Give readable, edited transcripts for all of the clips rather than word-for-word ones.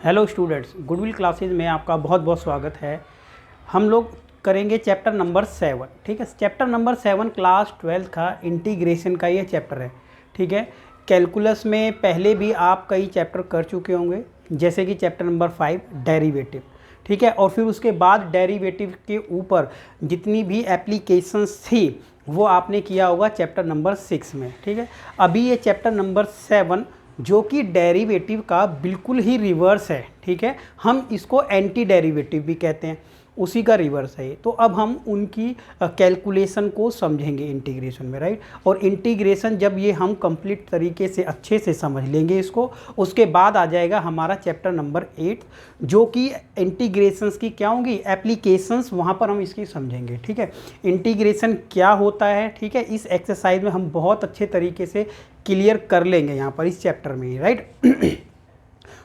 Hello students, goodwill classes में आपका बहुत बहुत स्वागत है। हम लोग करेंगे चैप्टर नंबर 7। ठीक है, चैप्टर नंबर 7 क्लास 12 का इंटीग्रेशन का ये चैप्टर है। ठीक है, कैलकुलस में पहले भी आप कई चैप्टर कर चुके होंगे, जैसे कि चैप्टर नंबर 5 डेरिवेटिव। ठीक है, और फिर उसके बाद डेरिवेटिव के ऊपर जितनी भी एप्लीकेशंस थी वो आपने किया होगा चैप्टर नंबर 6 में। ठीक है, अभी ये चैप्टर नंबर 7 जो कि डेरिवेटिव का बिल्कुल ही रिवर्स है। ठीक है, हम इसको एंटी डेरिवेटिव भी कहते हैं, उसी का रिवर्स है ये। तो अब हम उनकी कैलकुलेशन को समझेंगे इंटीग्रेशन में, राइट। और इंटीग्रेशन जब ये हम कंप्लीट तरीके से अच्छे से समझ लेंगे इसको, उसके बाद आ जाएगा हमारा चैप्टर नंबर 8 जो कि इंटीग्रेशंस की क्या होंगी, एप्लीकेशंस, वहाँ पर हम इसकी समझेंगे। ठीक है, इंटीग्रेशन क्या होता है, ठीक है, इस एक्सरसाइज में हम बहुत अच्छे तरीके से क्लियर कर लेंगे यहाँ पर इस चैप्टर में, राइट।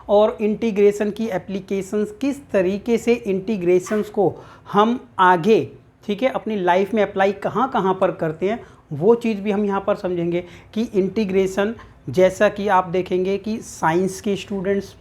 और इंटीग्रेशन की एप्लीकेशंस, किस तरीके से इंटीग्रेशंस को हम आगे, ठीक है, अपनी लाइफ में अप्लाई कहाँ कहाँ पर करते हैं, वो चीज़ भी हम यहाँ पर समझेंगे कि इंटीग्रेशन, जैसा कि आप देखेंगे कि साइंस के स्टूडेंट्स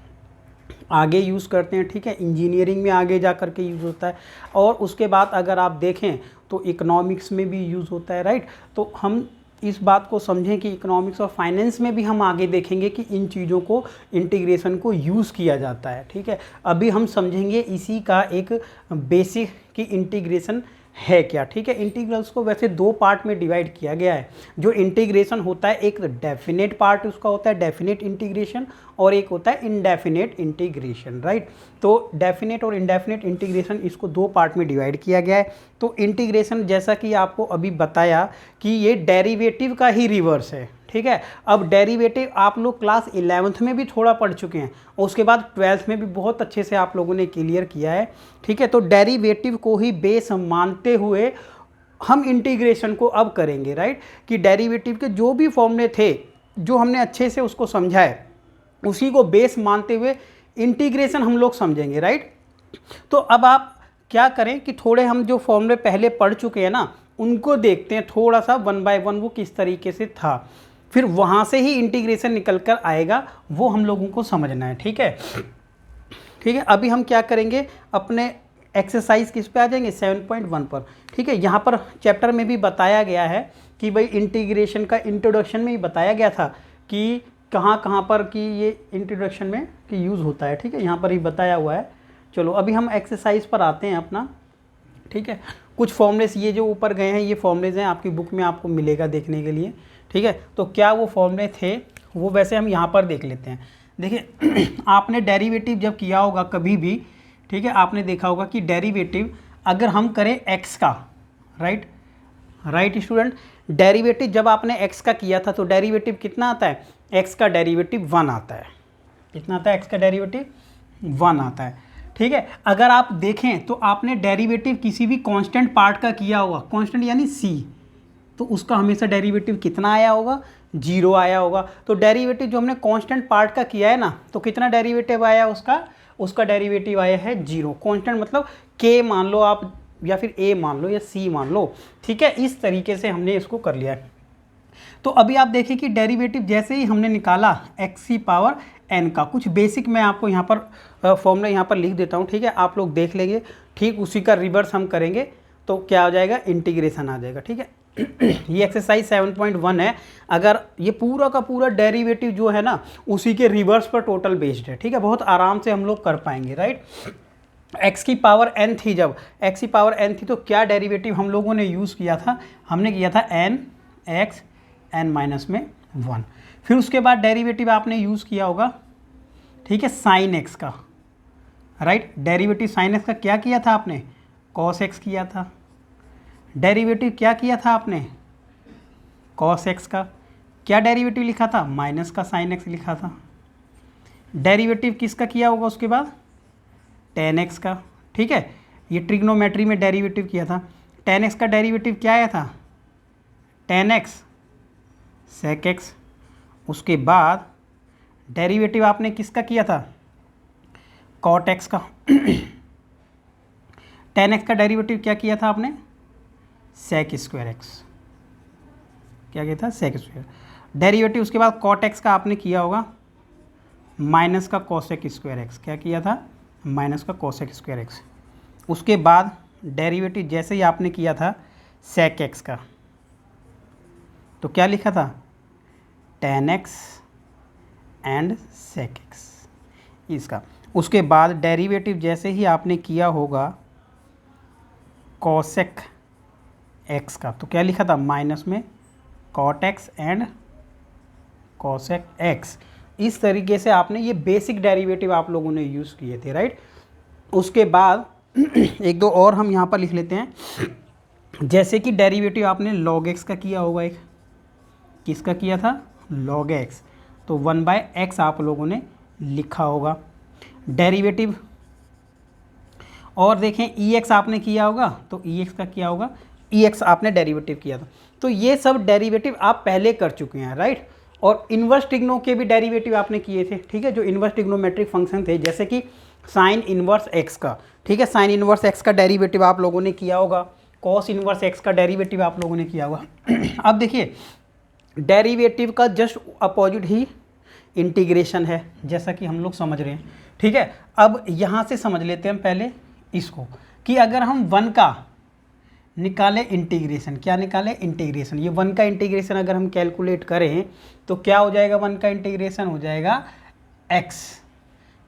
आगे यूज़ करते हैं। ठीक है, इंजीनियरिंग में आगे जा कर के यूज़ होता है, और उसके बाद अगर आप देखें तो इकोनॉमिक्स में भी यूज़ होता है, राइट। तो हम इस बात को समझें कि इकोनॉमिक्स और फाइनेंस में भी हम आगे देखेंगे कि इन चीज़ों को, इंटीग्रेशन को यूज़ किया जाता है। ठीक है, अभी हम समझेंगे इसी का एक बेसिक कि इंटीग्रेशन है क्या। ठीक है, इंटीग्रल्स को वैसे दो पार्ट में डिवाइड किया गया है। जो इंटीग्रेशन होता है, एक डेफिनेट पार्ट उसका होता है डेफिनेट इंटीग्रेशन, और एक होता है इनडेफिनेट इंटीग्रेशन, राइट। तो डेफिनेट और इनडेफिनेट इंटीग्रेशन, इसको दो पार्ट में डिवाइड किया गया है। तो इंटीग्रेशन, जैसा कि आपको अभी बताया कि ये डेरिवेटिव का ही रिवर्स है। ठीक है, अब डेरिवेटिव आप लोग क्लास 11th में भी थोड़ा पढ़ चुके हैं, और उसके बाद 12th में भी बहुत अच्छे से आप लोगों ने क्लियर किया है। ठीक है, तो डेरिवेटिव को ही बेस मानते हुए हम इंटीग्रेशन को अब करेंगे, राइट। कि डेरिवेटिव के जो भी फॉर्मूले थे, जो हमने अच्छे से उसको समझा है, उसी को बेस मानते हुए इंटीग्रेशन हम लोग समझेंगे, राइट। तो अब आप क्या करें कि थोड़े हम जो फॉर्मूले पहले पढ़ चुके हैं ना, उनको देखते हैं थोड़ा सा 1 बाय 1 वो किस तरीके से था, फिर वहाँ से ही इंटीग्रेशन निकल कर आएगा, वो हम लोगों को समझना है। ठीक है, ठीक है, अभी हम क्या करेंगे, अपने एक्सरसाइज किस पे आ जाएंगे, 7.1 पर। ठीक है, यहाँ पर चैप्टर में भी बताया गया है कि भाई इंटीग्रेशन का इंट्रोडक्शन में ही बताया गया था कि कहाँ कहाँ पर कि ये इंट्रोडक्शन में कि यूज़ होता है। ठीक है, यहाँ पर ही बताया हुआ है। चलो अभी हम एक्सरसाइज पर आते हैं अपना। ठीक है, कुछ फॉर्मूलेस ये जो ऊपर गए हैं, ये फॉर्मूलेज हैं, आपकी बुक में आपको मिलेगा देखने के लिए। ठीक है, तो क्या वो फॉर्मूले थे, वो वैसे हम यहाँ पर देख लेते हैं। देखिए आपने डेरिवेटिव जब किया होगा कभी भी, ठीक है, आपने देखा होगा कि डेरिवेटिव अगर हम करें x का, राइट स्टूडेंट, डेरिवेटिव जब आपने x का किया था तो डेरिवेटिव कितना आता है, x का डेरिवेटिव 1 आता है। कितना आता है, x का डेरिवेटिव 1 आता है। ठीक है, अगर आप देखें तो आपने डेरिवेटिव किसी भी कांस्टेंट पार्ट का किया होगा, कांस्टेंट यानी c, तो उसका हमेशा डेरिवेटिव कितना आया होगा, 0 आया होगा। तो डेरिवेटिव जो हमने कांस्टेंट पार्ट का किया है ना, तो कितना डेरिवेटिव आया उसका डेरिवेटिव आया है 0। कांस्टेंट मतलब k मान लो आप, या फिर a मान लो, या c मान लो। ठीक है, इस तरीके से हमने इसको कर लिया है। तो अभी आप देखिए कि डेरिवेटिव जैसे ही हमने निकाला x की पावर n का, कुछ बेसिक मैं आपको यहाँ पर फॉर्मूला यहाँ पर लिख देता हूँ। ठीक है, आप लोग देख लेंगे, ठीक उसी का रिवर्स हम करेंगे तो क्या हो जाएगा, इंटीग्रेशन आ जाएगा। ठीक है ये एक्सरसाइज 7.1 है। अगर ये पूरा का पूरा डेरिवेटिव जो है ना, उसी के रिवर्स पर टोटल बेस्ड है। ठीक है, बहुत आराम से हम लोग कर पाएंगे, राइट। x की पावर n थी, जब x की पावर n थी तो क्या डेरिवेटिव हम लोगों ने यूज़ किया था, हमने किया था n x n माइनस में 1। फिर उसके बाद डेरिवेटिव आपने यूज़ किया होगा, ठीक है, साइन x का, राइट। डेरिवेटिव साइन x का क्या किया था आपने, cos x किया था। डेरिवेटिव क्या किया था आपने, cos x का क्या डेरिवेटिव लिखा था, माइनस का साइन x लिखा था। डेरिवेटिव किसका किया होगा उसके बाद, tan x का। ठीक है, ये ट्रिग्नोमेट्री में डेरिवेटिव किया था। tan x का डेरिवेटिव क्या आया था, tan x sec x। उसके बाद डेरिवेटिव आपने किसका किया था, cot x का। tan x का डेरिवेटिव क्या किया था आपने, sec स्क्वायर x। क्या किया था, sec स्क्वायर। डेरिवेटिव उसके बाद cot x का आपने किया होगा माइनस का कोसेक स्क्वायर एक्स, क्या किया था, माइनस का कोसेक स्क्वायर एक्स। उसके बाद डेरिवेटिव जैसे ही आपने किया था सेक एक्स का, तो क्या लिखा था, tan x and sec x इसका। उसके बाद डेरिवेटिव जैसे ही आपने किया होगा कोसेक एक्स का, तो क्या लिखा था, माइनस में cot x and cosec x. इस तरीके से आपने ये बेसिक डेरिवेटिव आप लोगों ने यूज़ किए थे, राइट। उसके बाद एक दो और हम यहाँ पर लिख लेते हैं, जैसे कि डेरिवेटिव आपने log x का किया होगा, एक किसका किया था, log x, तो 1/x आप लोगों ने लिखा होगा डेरिवेटिव। और देखें ex आपने किया होगा, तो ex का किया होगा, ex आपने डेरिवेटिव किया था। तो ये सब डेरिवेटिव आप पहले कर चुके हैं, राइट। और इन्वर्स ट्रिग्नो के भी डेरिवेटिव आपने किए थे, ठीक है, जो इन्वर्स ट्रिग्नोमेट्रिक फंक्शन थे, जैसे कि साइन इन्वर्स एक्स का, ठीक है, साइन इन्वर्स एक्स का डेरिवेटिव आप लोगों ने किया होगा, कॉस इन्वर्स एक्स का डेरिवेटिव आप लोगों ने किया होगा। अब देखिए डेरिवेटिव का जस्ट अपोजिट ही इंटीग्रेशन है, जैसा कि हम लोग समझ रहे हैं, ठीक है। अब यहाँ से समझ लेते हैं हम पहले इसको, कि अगर हम 1 का निकाले इंटीग्रेशन, क्या निकाले, इंटीग्रेशन, ये 1 का इंटीग्रेशन अगर हम कैलकुलेट करें तो क्या हो जाएगा, 1 का इंटीग्रेशन हो जाएगा x,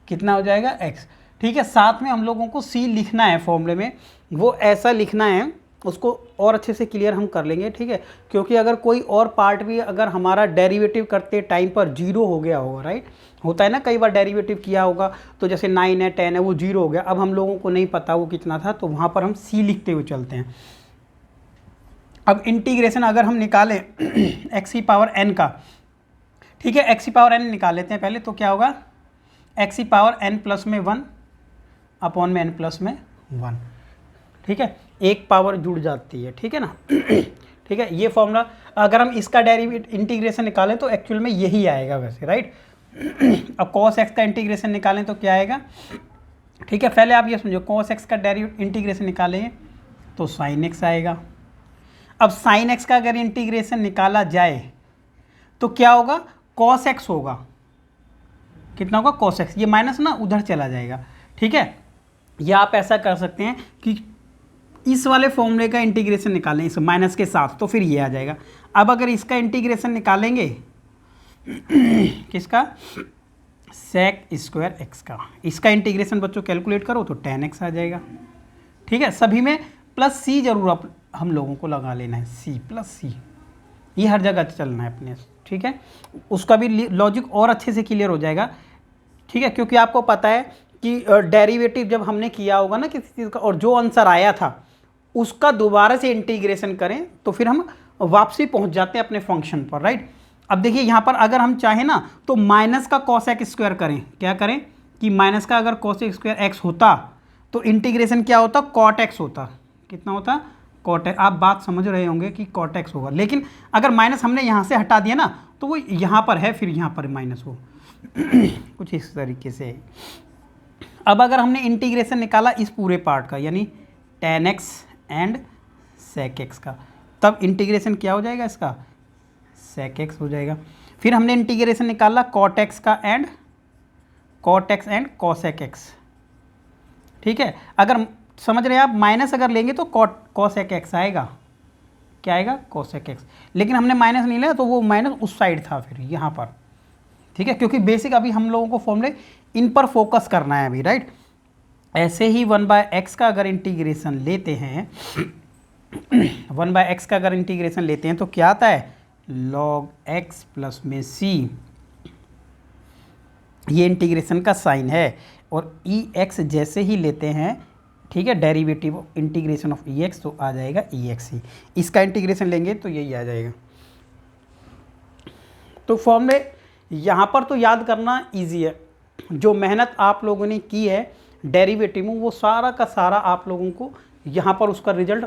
कितना हो जाएगा, x, ठीक है। साथ में हम लोगों को c लिखना है फॉर्मूले में, वो ऐसा लिखना है, उसको और अच्छे से क्लियर हम कर लेंगे, ठीक है। क्योंकि अगर कोई और पार्ट भी अगर हमारा डेरिवेटिव करते टाइम पर 0 हो गया होगा, राइट, होता है ना, कई बार डेरिवेटिव किया होगा तो जैसे 9 है 10 है वो 0 हो गया, अब हम लोगों को नहीं पता वो कितना था, तो वहाँ पर हम c लिखते हुए चलते हैं। अब इंटीग्रेशन अगर हम निकालें x की पावर n का, ठीक है, x की पावर n निकाल लेते हैं पहले, तो क्या होगा, x की पावर n प्लस में 1 अपॉन में n प्लस में 1, ठीक है, एक पावर जुड़ जाती है, ठीक है ना। ठीक है, ये फॉर्मूला अगर हम इसका डेरिवेटिव इंटीग्रेशन निकालें तो एक्चुअल में यही आएगा वैसे, राइट। अब cos x का इंटीग्रेशन निकालें तो क्या आएगा, ठीक है, पहले आप ये समझो, cos x का डेरिवेटिव इंटीग्रेशन निकालें तो sin x आएगा। अब sin x का अगर इंटीग्रेशन निकाला जाए तो क्या होगा, cos x होगा, कितना होगा, cos x, ये माइनस ना उधर चला जाएगा, ठीक है। या आप ऐसा कर सकते हैं कि इस वाले फॉर्मूले का इंटीग्रेशन निकालें इस माइनस के साथ, तो फिर ये आ जाएगा। अब अगर इसका इंटीग्रेशन निकालेंगे किसका, सेक स्क्वायर एक्स का, इसका इंटीग्रेशन बच्चों कैलकुलेट करो तो tan x आ जाएगा, ठीक है। सभी में प्लस सी जरूर आप हम लोगों को लगा लेना है, सी प्लस सी, ये हर जगह चलना है अपने, ठीक है। उसका भी लॉजिक और अच्छे से क्लियर हो जाएगा, ठीक है, क्योंकि आपको पता है कि डेरिवेटिव जब हमने किया होगा ना किसी चीज़ का और जो आंसर आया था उसका दोबारा से इंटीग्रेशन करें तो फिर हम वापसी पहुंच जाते हैं अपने फंक्शन पर, राइट। अब देखिए यहाँ पर अगर हम चाहें ना तो माइनस का कोसेक स्क्वायर करें, क्या करें कि माइनस का अगर कोसेक स्क्वायर एक्स होता तो इंटीग्रेशन क्या होता, कॉट एक्स होता, कितना होता, कॉट एक्स। आप बात समझ रहे होंगे कि कॉट एक्स होगा, लेकिन अगर माइनस हमने यहाँ से हटा दिया ना तो वो यहाँ पर है, फिर यहाँ पर माइनस हो कुछ इस तरीके से। अब अगर हमने इंटीग्रेशन निकाला इस पूरे पार्ट का, यानी tan x and sec x का, तब इंटीग्रेशन क्या हो जाएगा इसका, sec x हो जाएगा। फिर हमने इंटीग्रेशन निकाला cot x का एंड cosec x, ठीक है। अगर समझ रहे हैं आप, माइनस अगर लेंगे तो cosec x आएगा, क्या आएगा, cosec x, लेकिन हमने माइनस नहीं लिया तो वो माइनस उस साइड था फिर यहाँ पर, ठीक है, क्योंकि बेसिक अभी हम लोगों को फॉर्मूले इन पर फोकस करना है अभी, राइट। ऐसे ही 1/x का अगर इंटीग्रेशन लेते हैं 1/x का अगर इंटीग्रेशन लेते हैं तो क्या आता है, log x प्लस में c, ये इंटीग्रेशन का साइन है। और ex जैसे ही लेते हैं, ठीक है, डेरिवेटिव इंटीग्रेशन ऑफ ex, तो आ जाएगा ex ही। इसका इंटीग्रेशन लेंगे तो यही आ जाएगा। तो फॉर्मूले यहाँ पर तो याद करना इजी है, जो मेहनत आप लोगों ने की है डेरिवेटिव में वो सारा का सारा आप लोगों को यहाँ पर उसका रिजल्ट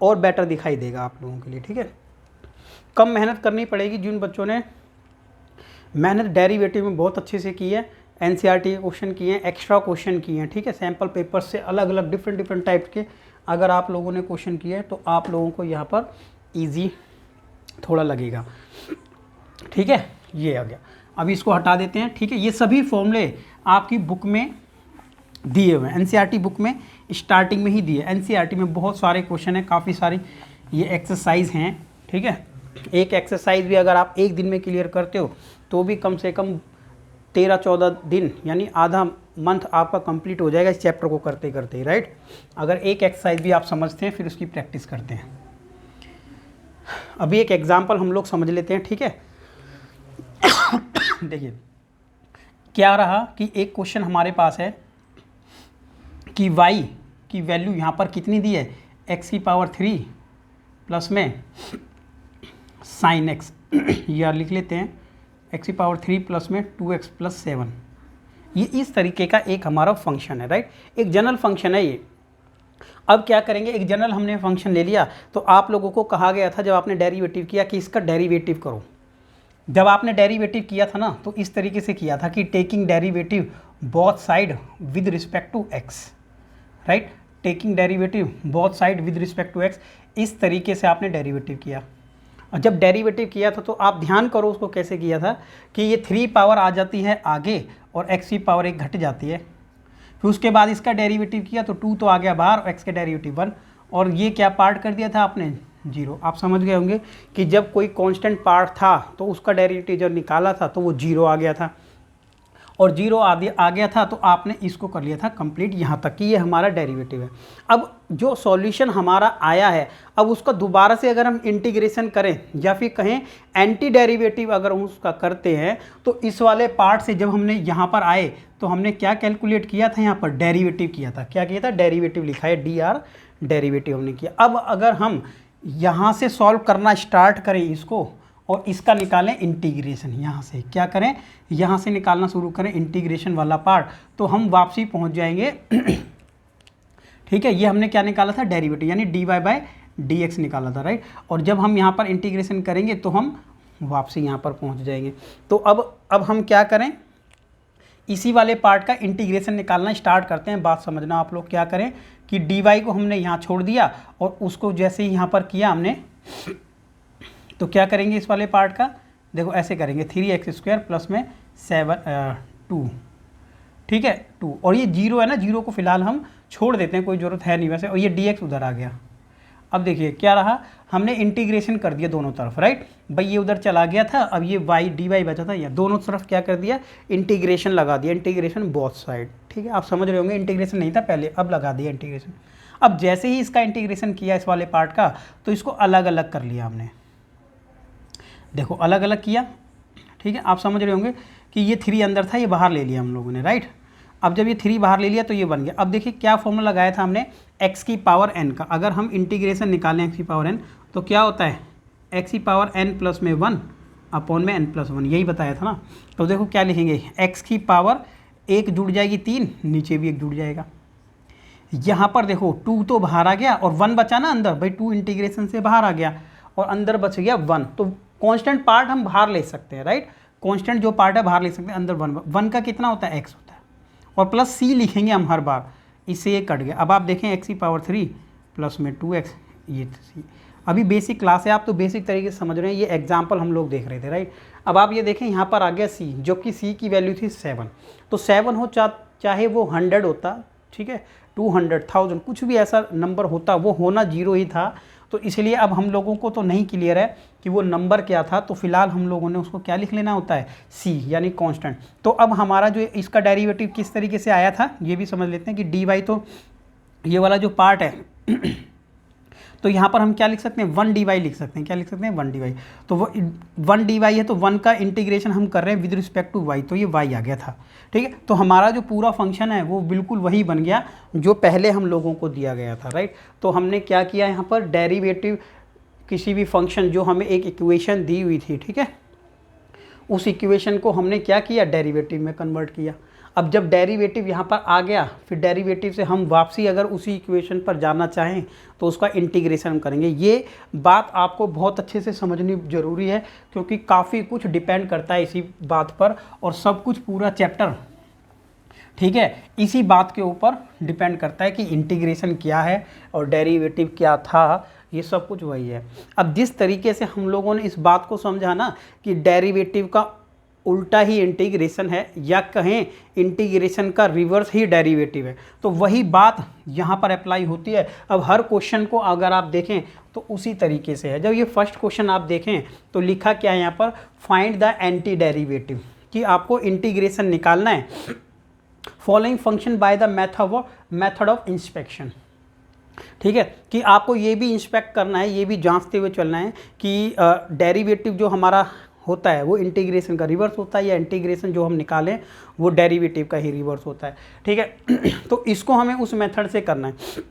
और बेटर दिखाई देगा आप लोगों के लिए, ठीक है। कम मेहनत करनी पड़ेगी जिन बच्चों ने मेहनत डेरिवेटिव में बहुत अच्छे से की है, एनसीईआरटी के क्वेश्चन किए हैं, एक्स्ट्रा क्वेश्चन किए हैं, ठीक है, सैम्पल पेपर से अलग अलग डिफरेंट टाइप के अगर आप लोगों ने क्वेश्चन किए हैं तो आप लोगों को यहाँ पर ईजी थोड़ा लगेगा, ठीक है। ये आ गया। अभी इसको हटा देते हैं, ठीक है। ये सभी फॉर्मूले आपकी बुक में दिए हुए हैं, एनसीईआरटी बुक में स्टार्टिंग में ही दिए। एनसीईआरटी में बहुत सारे क्वेश्चन हैं, काफ़ी सारी ये एक्सरसाइज हैं, ठीक है। एक एक्सरसाइज भी अगर आप एक दिन में क्लियर करते हो तो भी कम से कम 13-14 दिन यानी आधा मंथ आपका कंप्लीट हो जाएगा इस चैप्टर को करते करते ही, राइट। अगर एक एक्सरसाइज भी आप समझते हैं फिर उसकी प्रैक्टिस करते हैं। अभी एक एग्जाम्पल हम लोग समझ लेते हैं, ठीक है। देखिए क्या रहा कि एक क्वेश्चन हमारे पास है कि y की वैल्यू यहाँ पर कितनी दी है, x³ प्लस में sin x या लिख लेते हैं x³ प्लस में 2x + 7। ये इस तरीके का एक हमारा फंक्शन है, राइट। एक जनरल फंक्शन है ये। अब क्या करेंगे, एक जनरल हमने फंक्शन ले लिया तो आप लोगों को कहा गया था जब आपने डेरिवेटिव किया कि इसका डेरिवेटिव करो। जब आपने डेरिवेटिव किया था ना तो इस तरीके से किया था कि taking derivative both side with respect to x, right. Taking derivative both side with respect to x, इस तरीके से आपने डेरिवेटिव किया। और जब डेरिवेटिव किया था तो आप ध्यान करो उसको कैसे किया था कि ये 3 पावर आ जाती है आगे और x की पावर 1 घट जाती है। फिर उसके बाद इसका डेरिवेटिव किया तो 2 तो आ गया बाहर और x का डेरिवेटिव 1, और ये क्या पार्ट कर दिया था आपने 0। आप समझ गए होंगे कि जब कोई कांस्टेंट पार्ट था तो उसका डेरिवेटिव जब निकाला था तो वो 0 आ गया था, और 0 आ गया था तो आपने इसको कर लिया था कंप्लीट यहाँ तक कि ये हमारा डेरिवेटिव है। अब जो सॉल्यूशन हमारा आया है अब उसका दोबारा से अगर हम इंटीग्रेशन करें या फिर कहें एंटी डेरिवेटिव अगर हम उसका करते हैं तो इस वाले पार्ट से जब हमने यहाँ पर आए तो हमने क्या कैलकुलेट किया था, यहाँ पर डेरिवेटिव किया था। क्या किया था, डेरिवेटिव लिखा है dr, डेरिवेटिव हमने किया। अब अगर हम यहाँ से सॉल्व करना स्टार्ट करें इसको और इसका निकालें इंटीग्रेशन, यहाँ से क्या करें, यहाँ से निकालना शुरू करें इंटीग्रेशन वाला पार्ट, तो हम वापसी पहुँच जाएंगे। ठीक है, ये हमने क्या निकाला था, डेरिवेटिव यानी dy/dx निकाला था, राइट। और जब हम यहाँ पर इंटीग्रेशन करेंगे तो हम वापसी यहाँ पर पहुँच जाएंगे। तो अब हम क्या करें, इसी वाले पार्ट का इंटीग्रेशन निकालना स्टार्ट करते हैं। बात समझना आप लोग, क्या करें कि dy को हमने यहाँ छोड़ दिया और उसको जैसे ही यहाँ पर किया हमने तो क्या करेंगे इस वाले पार्ट का, देखो ऐसे करेंगे 3x² प्लस में 2, ठीक है 2, और ये 0 है ना, 0 को फिलहाल हम छोड़ देते हैं, कोई ज़रूरत है नहीं वैसे, और ये dx उधर आ गया। अब देखिए क्या रहा, हमने इंटीग्रेशन कर दिया दोनों तरफ, राइट। भाई ये उधर चला गया था, अब ये dy बचा था, या दोनों तरफ क्या कर दिया, इंटीग्रेशन लगा दिया, इंटीग्रेशन बोथ साइड। ठीक है, आप समझ रहे होंगे इंटीग्रेशन नहीं था पहले, अब लगा दिया इंटीग्रेशन। अब जैसे ही इसका इंटीग्रेशन किया इस वाले पार्ट का तो इसको अलग अलग कर लिया हमने, देखो अलग अलग किया। ठीक है, आप समझ रहे होंगे कि ये 3 अंदर था, ये बाहर ले लिया हम लोगों ने, राइट। अब जब ये 3 बाहर ले लिया तो ये बन गया। अब देखिए क्या फॉर्मूला लगाया था हमने, x⁴n का। अगर हम इंटीग्रेशन निकालें x⁴n तो क्या होता है, x⁴n प्लस में 1 अपॉन में n+1, यही बताया था ना। तो देखो क्या लिखेंगे, x⁴1 जुड़ जाएगी 3, नीचे भी 1 जुड़ जाएगा। यहाँ पर देखो 2 तो बाहर आ गया और 1 बचा ना अंदर, भाई 2 इंटीग्रेशन से बाहर आ गया और अंदर बच गया 1। तो कांस्टेंट पार्ट हम बाहर ले सकते हैं, राइट। कांस्टेंट जो पार्ट है बाहर ले सकते हैं, अंदर 1 का कितना होता है, x होता है, और प्लस c लिखेंगे हम हर बार, इससे ये कट गया। अब आप देखें x⁴ प्लस में 2x, ये c। अभी बेसिक क्लास है, आप तो बेसिक तरीके से समझ रहे हैं, ये एग्जाम्पल हम लोग देख रहे थे, राइट। अब आप ये देखें यहाँ पर आ गया c, जो कि c की वैल्यू थी 7। तो 7 हो चाहे वो 100 होता, ठीक है, 200, 1000, कुछ भी ऐसा नंबर होता, वो होना 0 ही था। तो इसलिए अब हम लोगों को तो नहीं क्लियर है कि वो नंबर क्या था, तो फिलहाल हम लोगों ने उसको क्या लिख लेना होता है, c यानी कांस्टेंट। तो अब हमारा जो इसका डेरिवेटिव किस तरीके से आया था ये भी समझ लेते हैं कि dy, तो ये वाला जो पार्ट है तो यहाँ पर हम क्या लिख सकते हैं, 1dy लिख सकते हैं। क्या लिख सकते हैं, 1dy। तो वो 1dy है तो 1 का इंटीग्रेशन हम कर रहे हैं विद रिस्पेक्ट टू y, तो ये y आ गया था। ठीक है, तो हमारा जो पूरा फंक्शन है वो बिल्कुल वही बन गया जो पहले हम लोगों को दिया गया था, राइट। तो हमने क्या किया यहाँ पर, डेरिवेटिव किसी भी फंक्शन जो हमें एक इक्वेशन दी हुई थी, ठीक है, उस इक्वेशन को हमने क्या किया, डेरिवेटिव में कन्वर्ट किया। अब जब डेरिवेटिव यहाँ पर आ गया, फिर डेरिवेटिव से हम वापसी अगर उसी इक्वेशन पर जाना चाहें तो उसका इंटीग्रेशन हम करेंगे। ये बात आपको बहुत अच्छे से समझनी ज़रूरी है क्योंकि काफ़ी कुछ डिपेंड करता है इसी बात पर, और सब कुछ पूरा चैप्टर, ठीक है, इसी बात के ऊपर डिपेंड करता है कि इंटीग्रेशन क्या है और डेरिवेटिव क्या था, ये सब कुछ वही है। अब जिस तरीके से हम लोगों ने इस बात को समझा ना कि डेरिवेटिव का उल्टा ही इंटीग्रेशन है, या कहें इंटीग्रेशन का रिवर्स ही डेरिवेटिव है। तो वही बात यहाँ पर अप्लाई होती है। अब हर क्वेश्चन को अगर आप देखें तो उसी तरीके से है। जब ये फर्स्ट क्वेश्चन आप देखें तो लिखा क्या है यहाँ पर, फाइंड द एंटी डेरिवेटिव, कि आपको इंटीग्रेशन निकालना है following function by the method of inspection. ठीक है, कि आपको ये भी इंस्पेक्ट करना है, ये भी जांचते हुए चलना है कि डेरिवेटिव जो हमारा होता है वो इंटीग्रेशन का रिवर्स होता है, या इंटीग्रेशन जो हम निकालें वो डेरिवेटिव का ही रिवर्स होता है। ठीक है तो इसको हमें उस मेथड से करना है।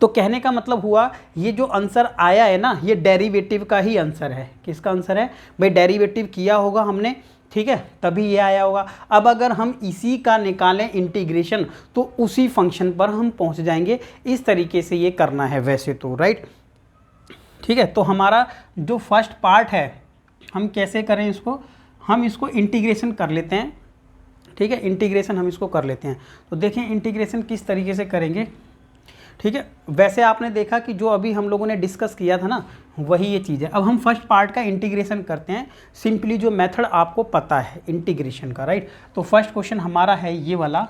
तो कहने का मतलब हुआ, ये जो आंसर आया है ना, ये डेरिवेटिव का ही आंसर है। किसका आंसर है भाई, डेरिवेटिव किया होगा हमने, ठीक है, तभी ये आया होगा। अब अगर हम इसी का निकालें इंटीग्रेशन तो उसी फंक्शन पर हम पहुंच जाएंगे। इस तरीके से ये करना है वैसे तो, राइट। ठीक है, तो हमारा जो फर्स्ट पार्ट है हम कैसे करें इसको, हम इसको इंटीग्रेशन कर लेते हैं। ठीक है, इंटीग्रेशन हम इसको कर लेते हैं। तो देखें इंटीग्रेशन किस तरीके से करेंगे। ठीक है, वैसे आपने देखा कि जो अभी हम लोगों ने डिस्कस किया था ना, वही ये चीज़ है। अब हम फर्स्ट पार्ट का इंटीग्रेशन करते हैं, सिंपली जो मेथड आपको पता है इंटीग्रेशन का, राइट। तो फर्स्ट क्वेश्चन हमारा है ये वाला।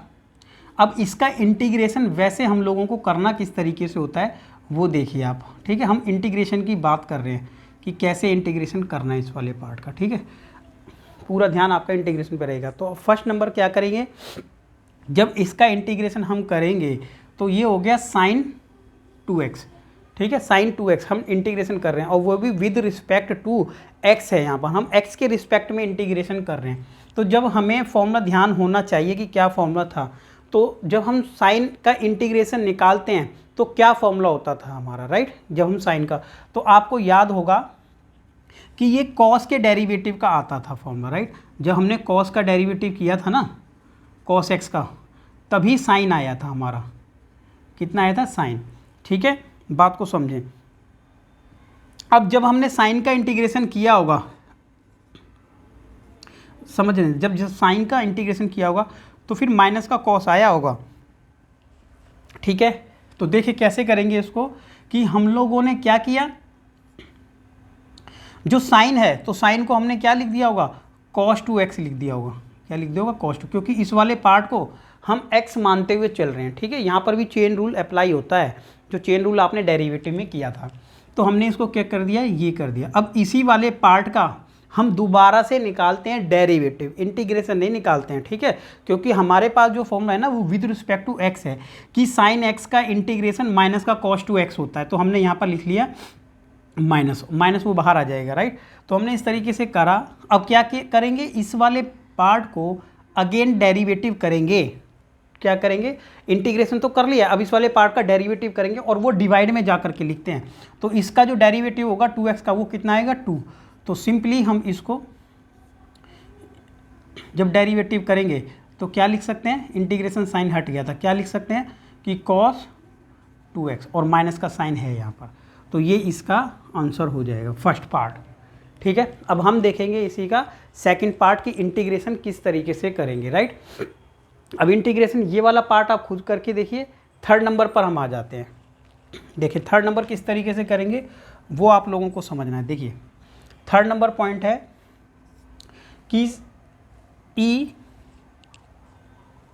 अब इसका इंटीग्रेशन वैसे हम लोगों को करना किस तरीके से होता है वो देखिए आप। ठीक है, हम इंटीग्रेशन की बात कर रहे हैं कि कैसे इंटीग्रेशन करना है इस वाले पार्ट का। ठीक है, पूरा ध्यान आपका इंटीग्रेशन पर रहेगा। तो फर्स्ट नंबर क्या करेंगे, जब इसका इंटीग्रेशन हम करेंगे तो ये हो गया sin 2x। ठीक है, sin 2x हम इंटीग्रेशन कर रहे हैं, और वो भी विद रिस्पेक्ट टू x है। यहाँ पर हम x के रिस्पेक्ट में इंटीग्रेशन कर रहे हैं। तो जब हमें फॉर्मूला ध्यान होना चाहिए कि क्या फॉर्मूला था, तो जब हम साइन का इंटीग्रेशन निकालते हैं तो क्या फॉर्मूला होता था हमारा, राइट। जब हम साइन का, तो आपको याद होगा कि ये कॉस के डेरिवेटिव का आता था फॉर्मूला, राइट। जब हमने कॉस का डेरिवेटिव किया था ना, कॉस एक्स का, तभी साइन आया था हमारा। कितना आया था, साइन। ठीक है, बात को समझें। अब जब हमने साइन का इंटीग्रेशन किया होगा, समझ रहे हैं, जब साइन का इंटीग्रेशन किया होगा तो फिर माइनस का कॉस आया होगा। ठीक है, तो देखिए कैसे करेंगे इसको, कि हम लोगों ने क्या किया, जो साइन है तो साइन को हमने क्या लिख दिया होगा, cos 2x लिख दिया होगा। क्या लिख दिया होगा, cos 2, क्योंकि इस वाले पार्ट को हम x मानते हुए चल रहे हैं। ठीक है, यहाँ पर भी चेन रूल अप्लाई होता है, जो चेन रूल आपने डेरिवेटिव में किया था। तो हमने इसको क्या कर दिया, ये कर दिया। अब इसी वाले पार्ट का हम दोबारा से निकालते हैं डेरिवेटिव, इंटीग्रेशन नहीं निकालते हैं। ठीक है, क्योंकि हमारे पास जो फॉर्मूला है ना वो विद रिस्पेक्ट टू x है, कि साइन x का इंटीग्रेशन माइनस का cos 2x होता है। तो हमने यहाँ पर लिख लिया माइनस, माइनस वो बाहर आ जाएगा, राइट। तो हमने इस तरीके से करा। अब क्या करेंगे, इस वाले पार्ट को अगेन डेरिवेटिव करेंगे। क्या करेंगे, इंटीग्रेशन तो कर लिया, अब इस वाले पार्ट का डेरिवेटिव करेंगे, और वो डिवाइड में जा करके लिखते हैं। तो इसका जो डेरिवेटिव होगा 2x का, वो कितना आएगा, 2। तो सिंपली हम इसको जब डेरिवेटिव करेंगे तो क्या लिख सकते हैं, इंटीग्रेशन साइन हट गया था, क्या लिख सकते हैं कि cos 2x, और माइनस का साइन है यहाँ पर। तो ये इसका आंसर हो जाएगा फर्स्ट पार्ट। ठीक है, अब हम देखेंगे इसी का सेकंड पार्ट की इंटीग्रेशन किस तरीके से करेंगे, राइट। अब इंटीग्रेशन ये वाला पार्ट आप खुद करके देखिए। थर्ड नंबर पर हम आ जाते हैं। देखिए थर्ड नंबर किस तरीके से करेंगे वो आप लोगों को समझना है। देखिए थर्ड नंबर पॉइंट है कि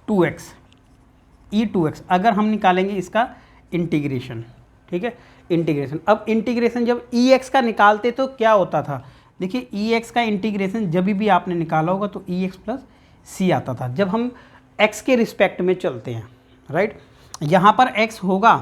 e2x अगर हम निकालेंगे इसका इंटीग्रेशन। ठीक है, इंटीग्रेशन। अब इंटीग्रेशन जब ex का निकालते तो क्या होता था, देखिए ex का इंटीग्रेशन जब भी आपने निकाला होगा तो ex प्लस c आता था, जब हम x के रिस्पेक्ट में चलते हैं, राइट। यहाँ पर x होगा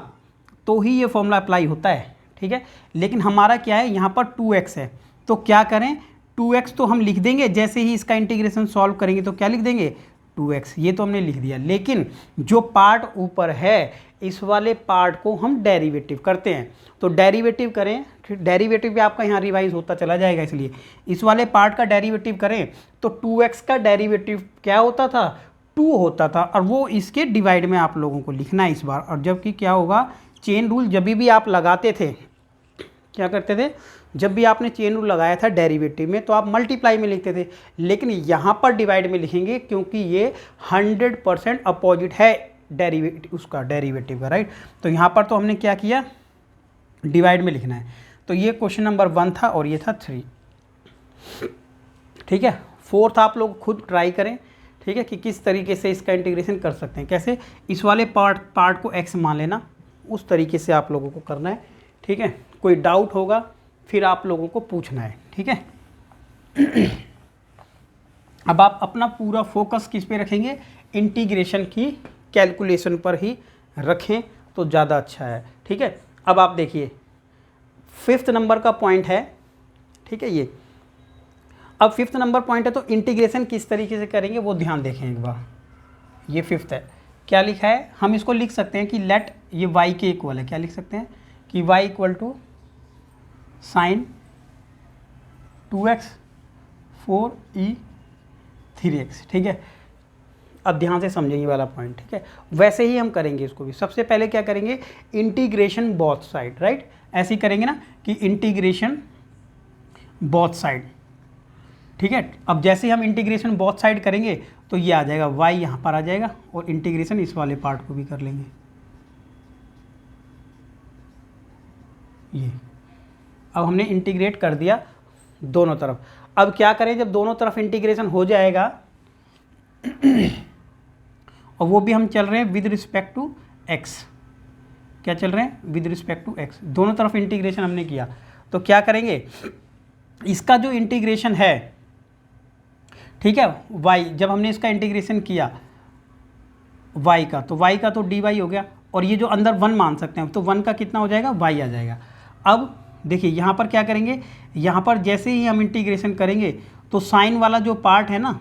तो ही ये फॉर्मूला अप्लाई होता है। ठीक है, लेकिन हमारा क्या है, यहाँ पर 2x है, तो क्या करें, 2x तो हम लिख देंगे, जैसे ही इसका इंटीग्रेशन सॉल्व करेंगे तो क्या लिख देंगे, 2x, ये तो हमने लिख दिया। लेकिन जो पार्ट ऊपर है इस वाले पार्ट को हम डेरिवेटिव करते हैं। तो डेरिवेटिव करें, डेरिवेटिव भी आपका यहाँ रिवाइज होता चला जाएगा, इसलिए इस वाले पार्ट का डेरिवेटिव करें तो 2x का डेरिवेटिव क्या होता था, 2 होता था, और वो इसके डिवाइड में आप लोगों को लिखना है इस बार। और जबकि क्या होगा, चेन रूल जब भी आप लगाते थे, क्या करते थे, जब भी आपने चेन रूल लगाया था डेरिवेटिव में तो आप मल्टीप्लाई में लिखते थे, लेकिन यहाँ पर डिवाइड में लिखेंगे क्योंकि ये 100% अपोजिट है डेरिवेटिव, उसका डेरिवेटिव का, राइट। तो यहाँ पर तो हमने क्या किया, डिवाइड में लिखना है। तो ये क्वेश्चन नंबर 1 था और ये था 3। ठीक है, फोर्थ आप लोग खुद ट्राई करें, ठीक है, कि किस तरीके से इसका इंटीग्रेशन कर सकते हैं। कैसे? इस वाले पार्ट को x मान लेना, उस तरीके से आप लोगों को करना है, ठीक है। कोई डाउट होगा फिर आप लोगों को पूछना है, ठीक है। अब आप अपना पूरा फोकस किस पे रखेंगे? इंटीग्रेशन की कैलकुलेशन पर ही रखें तो ज़्यादा अच्छा है, ठीक है। अब आप देखिए 5th नंबर का पॉइंट है, ठीक है। ये अब 5th नंबर पॉइंट है, तो इंटीग्रेशन किस तरीके से करेंगे वो ध्यान देखें एक बार। ये 5th है, क्या लिखा है? हम इसको लिख सकते हैं कि लेट ये y के इक्वल है। क्या लिख सकते हैं कि y equal to sign 2x 4e 3x, ठीक है। अब ध्यान से समझेंगे वाला पॉइंट, ठीक है। वैसे ही हम करेंगे इसको भी। सबसे पहले क्या करेंगे? Integration both side, right. ऐसे ही करेंगे ना कि इंटीग्रेशन बोथ साइड, ठीक है। अब जैसे ही हम इंटीग्रेशन बोथ साइड करेंगे तो ये आ जाएगा y यहाँ पर आ जाएगा, और इंटीग्रेशन इस वाले पार्ट को भी कर लेंगे। ये अब हमने इंटीग्रेट कर दिया दोनों तरफ। अब क्या करें? जब दोनों तरफ इंटीग्रेशन हो जाएगा और वो भी हम चल रहे हैं विद रिस्पेक्ट टू x। क्या चल रहे हैं? With respect to x। दोनों तरफ इंटीग्रेशन हमने किया, तो क्या करेंगे? इसका जो इंटीग्रेशन है, ठीक है, y, जब हमने इसका इंटीग्रेशन किया y का, तो y का तो dy हो गया, और ये जो अंदर 1 मान सकते हैं, तो 1 का कितना हो जाएगा? y आ जाएगा। अब देखिए यहाँ पर क्या करेंगे? यहाँ पर जैसे ही हम इंटीग्रेशन करेंगे तो साइन वाला जो पार्ट है ना,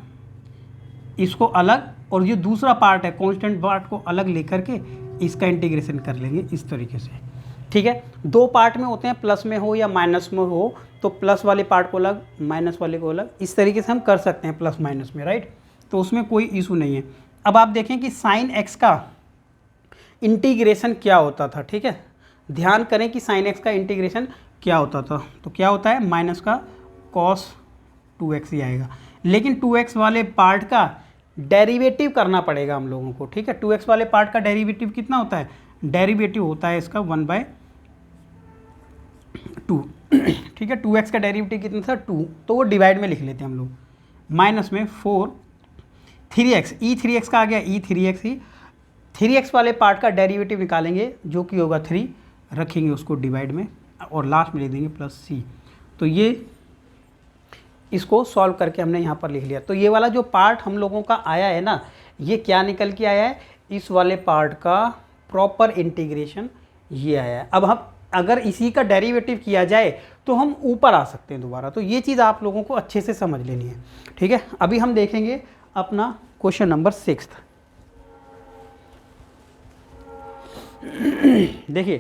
इसको अलग, और ये दूसरा पार्ट है कांस्टेंट पार्ट को अलग लेकर के इसका इंटीग्रेशन कर लेंगे इस तरीके से, ठीक है। दो पार्ट में होते हैं, प्लस में हो या माइनस में हो, तो प्लस वाले पार्ट को अलग, माइनस वाले को अलग, इस तरीके से हम कर सकते हैं प्लस माइनस में, राइट। तो उसमें कोई इशू नहीं है। अब आप देखें कि साइन एक्स का इंटीग्रेशन क्या होता था, ठीक है। ध्यान करें कि साइन एक्स का इंटीग्रेशन क्या होता था, तो क्या होता है? माइनस का कॉस 2x ही आएगा। लेकिन 2x वाले पार्ट का डेरिवेटिव करना पड़ेगा हम लोगों को, ठीक है। 2x वाले पार्ट का डेरिवेटिव कितना होता है? डेरिवेटिव होता है इसका 1/2, ठीक है। 2x का डेरिवेटिव कितना था? 2, तो वो डिवाइड में लिख लेते हैं हम लोग। माइनस में 4 3x, e3x का आ गया e3x ही। 3x वाले पार्ट का डेरिवेटिव निकालेंगे जो कि होगा 3, रखेंगे उसको डिवाइड में, और लास्ट में लिख देंगे प्लस c। तो ये इसको सॉल्व करके हमने यहाँ पर लिख लिया। तो ये वाला जो पार्ट हम लोगों का आया है ना, ये क्या निकल के आया है? इस वाले पार्ट का प्रॉपर इंटीग्रेशन ये आया है। अब हम अगर इसी का डेरिवेटिव किया जाए तो हम ऊपर आ सकते हैं दोबारा। तो ये चीज़ आप लोगों को अच्छे से समझ लेनी है, ठीक है। अभी हम देखेंगे अपना क्वेश्चन नंबर 6। देखिए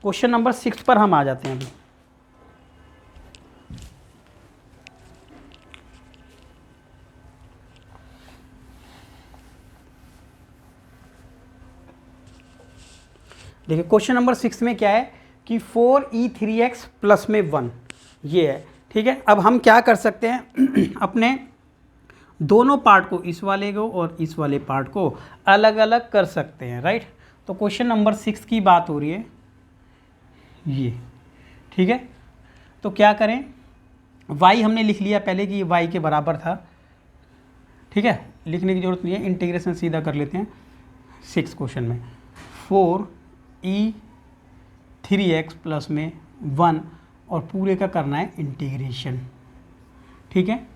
क्वेश्चन नंबर 6 पर हम आ जाते हैं अभी। देखिए क्वेश्चन नंबर 6 में क्या है कि 4e3x प्लस में 1 ये है, ठीक है। अब हम क्या कर सकते हैं? अपने दोनों पार्ट को, इस वाले को और इस वाले पार्ट को अलग अलग कर सकते हैं, राइट। तो क्वेश्चन नंबर 6 की बात हो रही है ये, ठीक है। तो क्या करें? y हमने लिख लिया पहले कि ये y के बराबर था, ठीक है, लिखने की ज़रूरत नहीं है, इंटीग्रेशन सीधा कर लेते हैं 6 क्वेश्चन में। 4e3x प्लस में 1 और पूरे का करना है इंटीग्रेशन, ठीक है।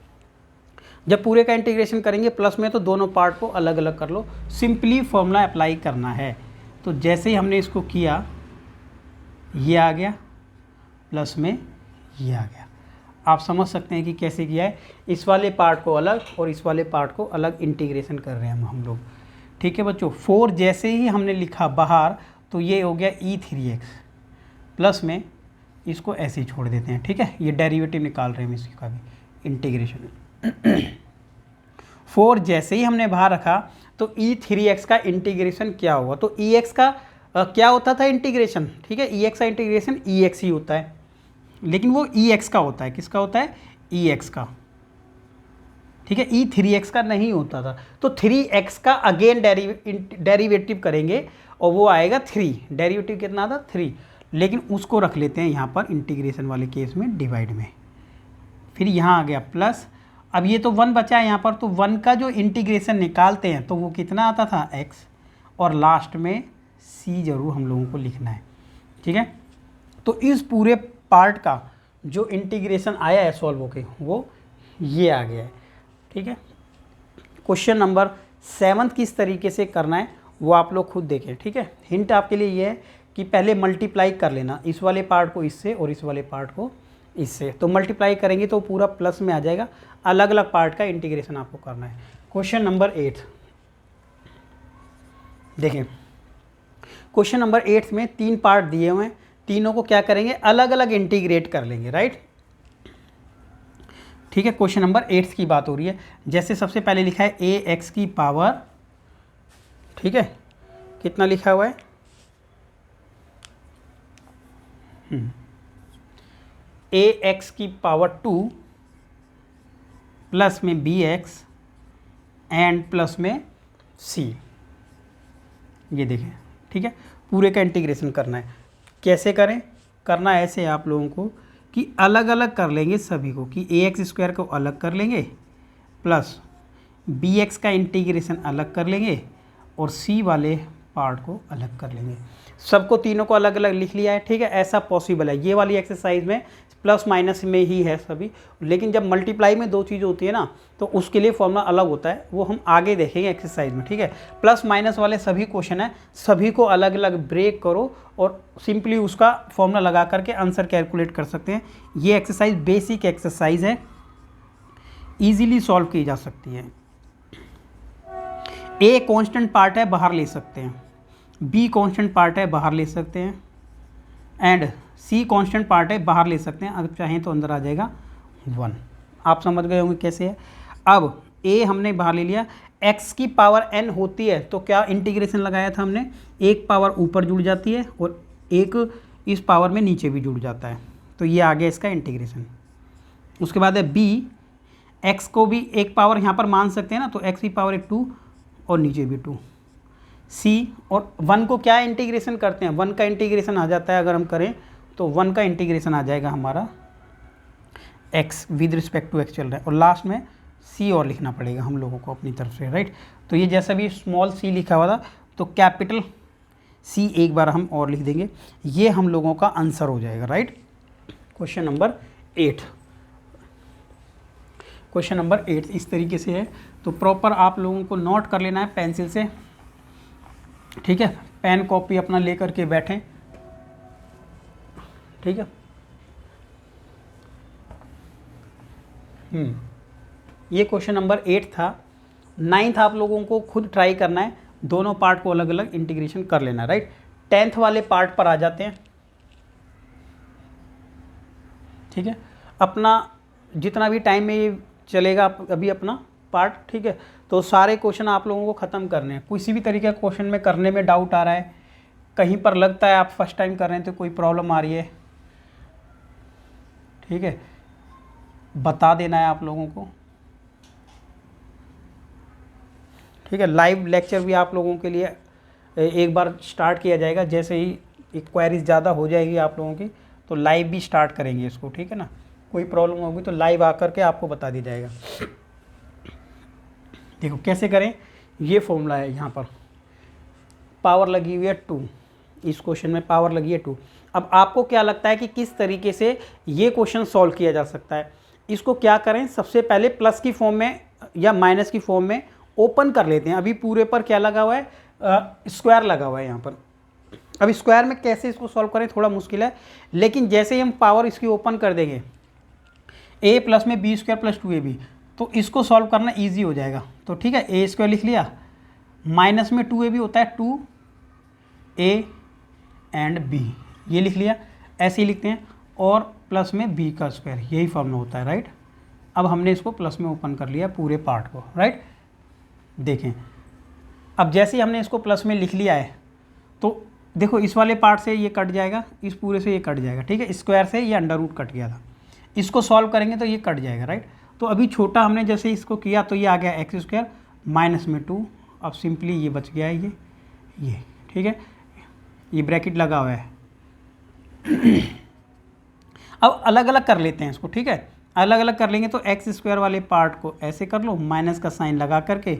जब पूरे का इंटीग्रेशन करेंगे प्लस में, तो दोनों पार्ट को अलग अलग कर लो, सिंपली फॉर्मूला अप्लाई करना है। तो जैसे ही हमने इसको किया ये आ गया, प्लस में ये आ गया। आप समझ सकते हैं कि कैसे किया है। इस वाले पार्ट को अलग और इस वाले पार्ट को अलग इंटीग्रेशन कर रहे हैं हम लोग, ठीक है बच्चों। 4 जैसे ही हमने लिखा बाहर तो ये हो गया e3x, प्लस में इसको ऐसे ही छोड़ देते हैं, ठीक है। ये डेरिवेटिव निकाल रहे हैं इसका भी, इंटीग्रेशन। 4 जैसे ही हमने बाहर रखा तो e3x का इंटीग्रेशन क्या हुआ? तो ex का क्या होता था इंटीग्रेशन, ठीक है। ex का इंटीग्रेशन ex ही होता है, लेकिन वो ex का होता है। किसका होता है? ex का, ठीक है। e3x का नहीं होता था। तो 3x का अगेन डेरिवेटिव करेंगे और वो आएगा 3। डेरिवेटिव कितना था? 3, लेकिन उसको रख लेते हैं यहाँ पर इंटीग्रेशन वाले केस में डिवाइड में। फिर यहाँ आ गया प्लस। अब ये तो 1 बचा है यहाँ पर, तो 1 का जो इंटीग्रेशन निकालते हैं तो वो कितना आता था x, और लास्ट में c जरूर हम लोगों को लिखना है, ठीक है। तो इस पूरे पार्ट का जो इंटीग्रेशन आया है सॉल्व होके वो ये आ गया है, ठीक है। क्वेश्चन नंबर 7 किस तरीके से करना है वो आप लोग खुद देखें, ठीक है। हिंट आपके लिए ये है कि पहले मल्टीप्लाई कर लेना इस वाले पार्ट को इससे और इस वाले पार्ट को इससे, तो मल्टीप्लाई करेंगे तो पूरा प्लस में आ जाएगा। अलग अलग पार्ट का इंटीग्रेशन आपको करना है। क्वेश्चन नंबर 8 देखें। क्वेश्चन नंबर 8 में 3 पार्ट दिए हुए हैं, तीनों को क्या करेंगे, अलग अलग इंटीग्रेट कर लेंगे, राइट, ठीक है। क्वेश्चन नंबर 8 की बात हो रही है। जैसे सबसे पहले लिखा है ए एक्स की पावर, ठीक है, कितना लिखा हुआ है, ए एक्स की पावर 2 प्लस में बी एक्स एंड प्लस में सी, ये देखें, ठीक है। पूरे का इंटीग्रेशन करना है। कैसे करें, करना है ऐसे आप लोगों को कि अलग अलग कर लेंगे सभी को, कि ए एक्स स्क्वायर को अलग कर लेंगे प्लस बी एक्स का इंटीग्रेशन अलग कर लेंगे और सी वाले पार्ट को अलग कर लेंगे। सबको तीनों को अलग अलग लिख लिया है, ठीक है। ऐसा पॉसिबल है, ये वाली एक्सरसाइज में प्लस माइनस में ही है सभी, लेकिन जब मल्टीप्लाई में दो चीज़ होती है ना तो उसके लिए फॉर्मूला अलग होता है, वो हम आगे देखेंगे एक्सरसाइज में, ठीक है। प्लस माइनस वाले सभी क्वेश्चन है, सभी को अलग अलग ब्रेक करो और सिंपली उसका फॉर्मूला लगा करके आंसर कैलकुलेट कर सकते हैं। ये एक्सरसाइज बेसिक एक्सरसाइज है, ईजिली सॉल्व की जा सकती है। ए कांस्टेंट पार्ट है, बाहर ले सकते हैं, बी कांस्टेंट पार्ट है, बाहर ले सकते हैं, एंड सी कांस्टेंट पार्ट है, बाहर ले सकते हैं, अगर चाहें तो अंदर आ जाएगा 1। आप समझ गए होंगे कैसे है। अब ए हमने बाहर ले लिया, एक्स की पावर n होती है तो क्या इंटीग्रेशन लगाया था हमने, एक पावर ऊपर जुड़ जाती है और एक इस पावर में नीचे भी जुड़ जाता है, तो ये आ गया इसका इंटीग्रेशन। उसके बाद है बी, एक्स को भी एक पावर यहाँ पर मान सकते हैं ना, तो एक्स की पावर 2 और नीचे भी 2। सी और 1 को क्या इंटीग्रेशन करते हैं, 1 का इंटीग्रेशन आ जाता है, अगर हम करें तो 1 का इंटीग्रेशन आ जाएगा हमारा x with respect to x चल रहा है, और लास्ट में c और लिखना पड़ेगा हम लोगों को अपनी तरफ से, राइट। तो ये जैसा भी स्मॉल c लिखा हुआ था तो कैपिटल C एक बार हम और लिख देंगे, ये हम लोगों का आंसर हो जाएगा, right. Question number 8, question number 8 इस तरीके से है, तो प्रॉपर आप लोगों को नोट कर लेना है पेंसिल से, ठीक है। पेन कॉपी अपना लेकर के बैठें, ठीक है। ये क्वेश्चन नंबर 8 था। 9th आप लोगों को खुद ट्राई करना है, दोनों पार्ट को अलग अलग इंटीग्रेशन कर लेना है, राइट। 10th वाले पार्ट पर आ जाते हैं, ठीक है। अपना जितना भी टाइम में चलेगा अभी अपना पार्ट, ठीक है, तो सारे क्वेश्चन आप लोगों को ख़त्म करने हैं। किसी भी तरीके का क्वेश्चन में करने में डाउट आ रहा है, कहीं पर लगता है आप फर्स्ट टाइम कर रहे हैं तो कोई प्रॉब्लम आ रही है, ठीक है, बता देना है आप लोगों को, ठीक है। लाइव लेक्चर भी आप लोगों के लिए एक बार स्टार्ट किया जाएगा, जैसे ही क्वेरीज ज़्यादा हो जाएगी आप लोगों की तो लाइव भी स्टार्ट करेंगे इसको, ठीक है ना। कोई प्रॉब्लम होगी तो लाइव आकर के आपको बता दी जाएगा। देखो कैसे करें, ये फॉर्मूला है, यहाँ पर पावर लगी हुई है 2, इस क्वेश्चन में पावर लगी है 2। अब आपको क्या लगता है कि किस तरीके से ये क्वेश्चन सॉल्व किया जा सकता है। इसको क्या करें, सबसे पहले प्लस की फॉर्म में या माइनस की फॉर्म में ओपन कर लेते हैं। अभी पूरे पर क्या लगा हुआ है, स्क्वायर लगा हुआ है यहाँ पर। अब स्क्वायर में कैसे इसको सॉल्व करें थोड़ा मुश्किल है, लेकिन जैसे ही हम पावर इसकी ओपन कर देंगे a प्लस में बी स्क्वायर प्लस 2ab, तो इसको सॉल्व करना ईजी हो जाएगा। तो ठीक है, ए स्क्वायर लिख लिया, माइनस में 2ab होता है 2a एंड b, ये लिख लिया, ऐसे ही लिखते हैं, और प्लस में b का स्क्वायर, यही फॉर्मूला होता है, राइट। अब हमने इसको प्लस में ओपन कर लिया पूरे पार्ट को, राइट। देखें अब जैसे ही हमने इसको प्लस में लिख लिया है तो देखो इस वाले पार्ट से ये कट जाएगा, इस पूरे से ये कट जाएगा, ठीक है। स्क्वायर से ये अंडर रूट कट गया था, इसको सॉल्व करेंगे तो ये कट जाएगा, राइट। तो अभी छोटा हमने जैसे इसको किया तो ये आ गया एक्स स्क्वायर माइनस में 2, अब सिंपली ये बच गया है ये, ठीक है, ये ब्रैकेट लगा हुआ है। अब अलग अलग कर लेते हैं इसको, ठीक है, अलग अलग कर लेंगे तो एक्स स्क्वायर वाले पार्ट को ऐसे कर लो, माइनस का साइन लगा करके,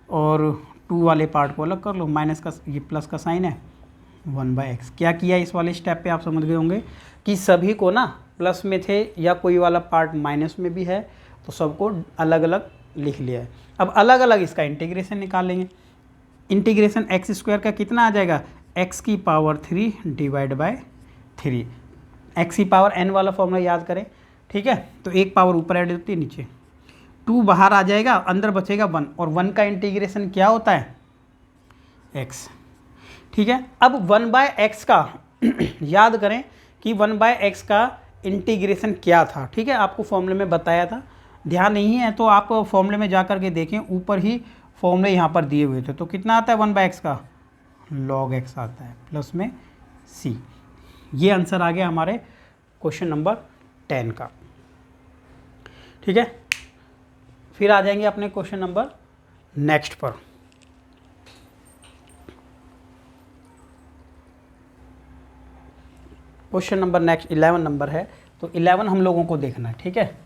और 2 वाले पार्ट को अलग कर लो, माइनस का ये प्लस का साइन है 1/x। क्या किया इस वाले स्टेप पे आप समझ गए होंगे कि सभी को ना प्लस में थे या कोई वाला पार्ट माइनस में भी है तो सबको अलग अलग लिख लिया है। अब अलग अलग इसका इंटीग्रेशन निकाल लेंगे। इंटीग्रेशन एक्स स्क्वायर का कितना आ जाएगा, x की पावर 3 डिवाइड बाय 3। x की पावर n वाला फॉर्मूला याद करें, ठीक है। तो एक पावर ऊपर ऐड होती है, नीचे 2 बाहर आ जाएगा, अंदर बचेगा 1, और 1 का इंटीग्रेशन क्या होता है, x, ठीक है। अब 1/x का याद करें कि 1/x का इंटीग्रेशन क्या था, ठीक है, आपको फॉर्मूले में बताया था। ध्यान नहीं है तो आप फॉर्मूले में जा कर के देखें, ऊपर ही फॉर्मूले यहाँ पर दिए हुए थे। तो कितना आता है 1/x का, log x आता है प्लस में c। ये आंसर आ गया हमारे क्वेश्चन नंबर 10 का, ठीक है। फिर आ जाएंगे अपने क्वेश्चन नंबर नेक्स्ट पर। क्वेश्चन नंबर नेक्स्ट 11 नंबर है, तो 11 हम लोगों को देखना है, ठीक है।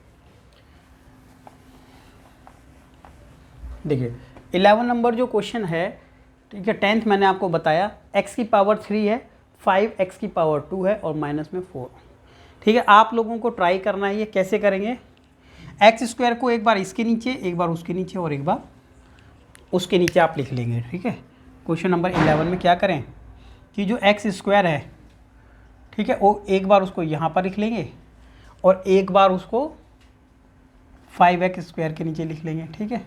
देखिए 11 नंबर जो क्वेश्चन है, ठीक है, 10th मैंने आपको बताया x की पावर 3 है, 5x की पावर 2 है और माइनस में 4, ठीक है। आप लोगों को ट्राई करना है, ये कैसे करेंगे, एक्स स्क्वायर को एक बार इसके नीचे, एक बार उसके नीचे और एक बार उसके नीचे आप लिख लेंगे, ठीक है। क्वेश्चन नंबर 11 में क्या करें कि जो एक्स स्क्वायर है, ठीक है, वो एक बार उसको यहाँ पर लिख लेंगे और एक बार उसको 5x स्क्वायर के नीचे लिख लेंगे, ठीक है,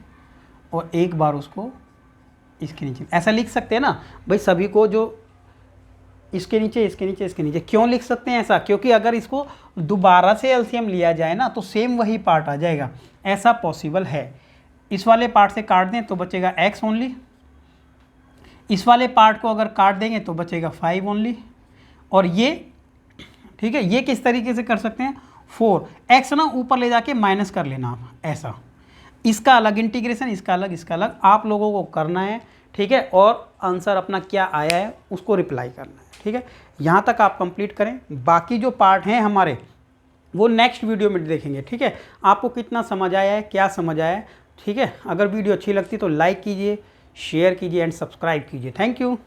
और एक बार उसको इसके नीचे। ऐसा लिख सकते हैं ना भाई, सभी को जो इसके नीचे इसके नीचे इसके नीचे। क्यों लिख सकते हैं ऐसा, क्योंकि अगर इसको दोबारा से एलसीएम लिया जाए ना तो सेम वही पार्ट आ जाएगा, ऐसा पॉसिबल है। इस वाले पार्ट से काट दें तो बचेगा x ओनली, इस वाले पार्ट को अगर काट देंगे तो बचेगा 5 ओनली, और ये, ठीक है, ये किस तरीके से कर सकते हैं, 4x ना ऊपर ले जाके माइनस कर लेना आप, ऐसा। इसका अलग इंटीग्रेशन, इसका अलग, इसका अलग, आप लोगों को करना है, ठीक है, और आंसर अपना क्या आया है उसको रिप्लाई करना है, ठीक है। यहाँ तक आप कंप्लीट करें, बाकी जो पार्ट हैं हमारे वो नेक्स्ट वीडियो में देखेंगे, ठीक है। आपको कितना समझ आया है, क्या समझ आया है, ठीक है। अगर वीडियो अच्छी लगती तो लाइक कीजिए, शेयर कीजिए एंड सब्सक्राइब कीजिए। Thank you.